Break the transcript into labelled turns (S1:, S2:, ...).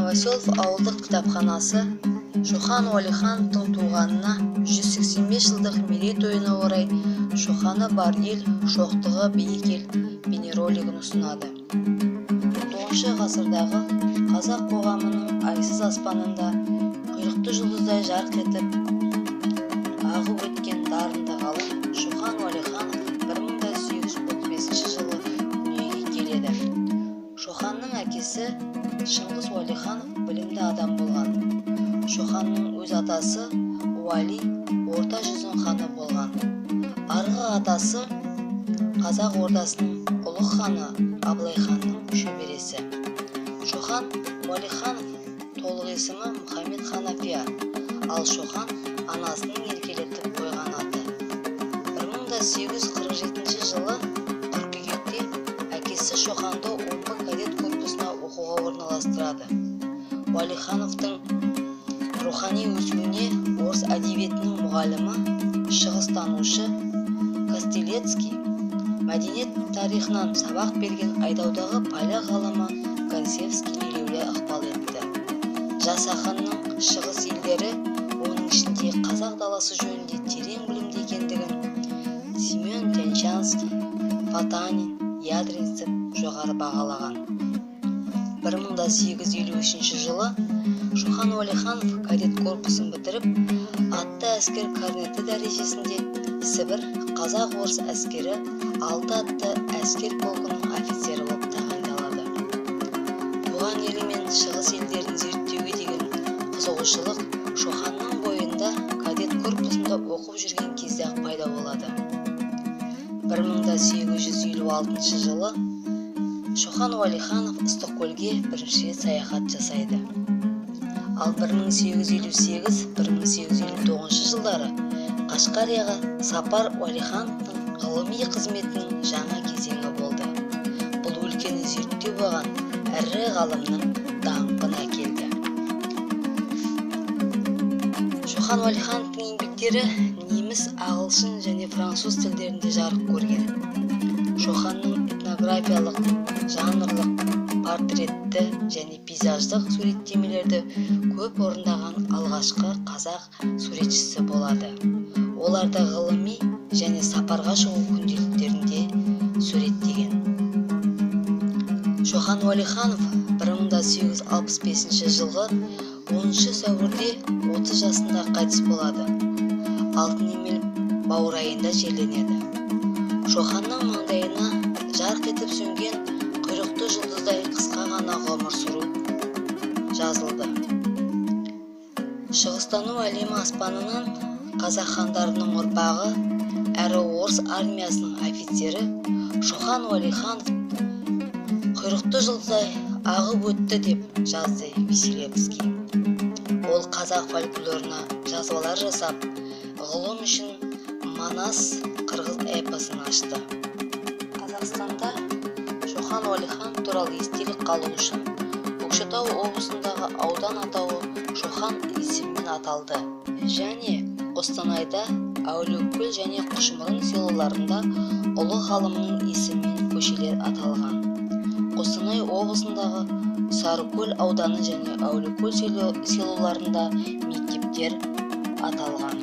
S1: Новоселов ауылдық кітапханасы Шоқан Уәлихановтың туғанына 185 жылдық мерейтойына орай «Шоқаны бар ел, шоқтығы биік ел» бейнеролигін ұсынады. 9 ғасырдағы қазақ қоғамының айсыз аспанында құйрықты жұлдыздай жарқ етіп ағып өткен дарынды ғалым Шоқан Уәлиханов 1835 жылы дүниеге келеді. Шоқанның әкесі Шыңғыс Уәлиханов білімді адам болған. Шоқанның өз атасы Уәли орта жүздің ханы болған. Арғы атасы Қазақ ордасының ұлық ханы Абылай ханның шөбересі. Шоқан Уәлиханов толық есімі Мұхаммед Ханафия, ал Шоқан анасының еркелетіп қойған аты. 1847 жылы қыркүйекте әкесі Шоқанды омбы кадет корпусына оқуға орналастырады. Уәлихановтың рухани өсуіне орыс әдебиетінің мұғалімі, шығыстанушы Костелецкий, мәдениет тарихынан сабақ берген Айдаудағы поляк ғалымы Гонсевский елеулі ықпал етті. Жас ақынның шығыс елдері, оның ішінде қазақ даласы жөнінде терең білімді екендігін Семен Тянчанский, Потанин, Ядринцев жоғары бағалаған. 1853 жылы Шоқан Уәлиханов кадет корпусын бітіріп, атты әскер корнеті дәрежесінде Сібір қазақ-орыс әскері 6 атты әскер полкының офицері болып тағайындалады. Туған елі мен шығыс елдерін зерттеуге деген қызығушылық Шоқанның бойында кадет корпусында оқып жүрген кезде-ақ пайда болады. 1856 жылы Шоқан Уәлиханов Стокгольмге бірінші рет саяхат жасайды. Ал 1858-1859 жылдары Қашқарияға сапар Уәлихановтың ғылыми қызметінің жаңа кезеңі болды. Бұл өлкені зерттеу болған ірі ғалымның даңқын әкелді. Шоқан Уәлихановтың еңбектері неміс, ағылшын және француз тілдерінде жарық көрген. Шоқанның этнографиялық, жанрлық, портретті және пейзаждық суреттемелерді көп орындаған алғашқы қазақ суретшісі болады. Оларды ғылыми және сапарға шығу күнделіктерінде суреттеген. Шоқан Уәлиханов 1865 жылғы 10 сәуірде 30 жасында қайтыс болады. Алтын емел баурайында жерленеді. Шоқанның маңдайына жарқ етіп сөнген құйрықты жұлдыздай қысқа ғана ғұмыр сүру жазылды. Шығыстану әлемі аспанынан қазақ хандарының ұрпағы әрі орыс армиясының офицері Шоқан Уәлиханов құйрықты жұлдыздай ағып өтті деп жазды Василевский. Ол қазақ фольклорына жазбалар жасап, ғылым үшін Манас қырғыз эпосын ашты. Қазақстанда Шоқан Уәлиханов туралы естелік қалу үшін Көкшетау облысындағы аудан атауы Шоқан есімімен аталды. Және Қостанайда Әулиекөл және Құшмұрын селоларында ұлы ғалымның есімімен көшелер аталған. Қостанай облысындағы Сарыкөл ауданы және Әулиекөл селоларында мектептер аталған.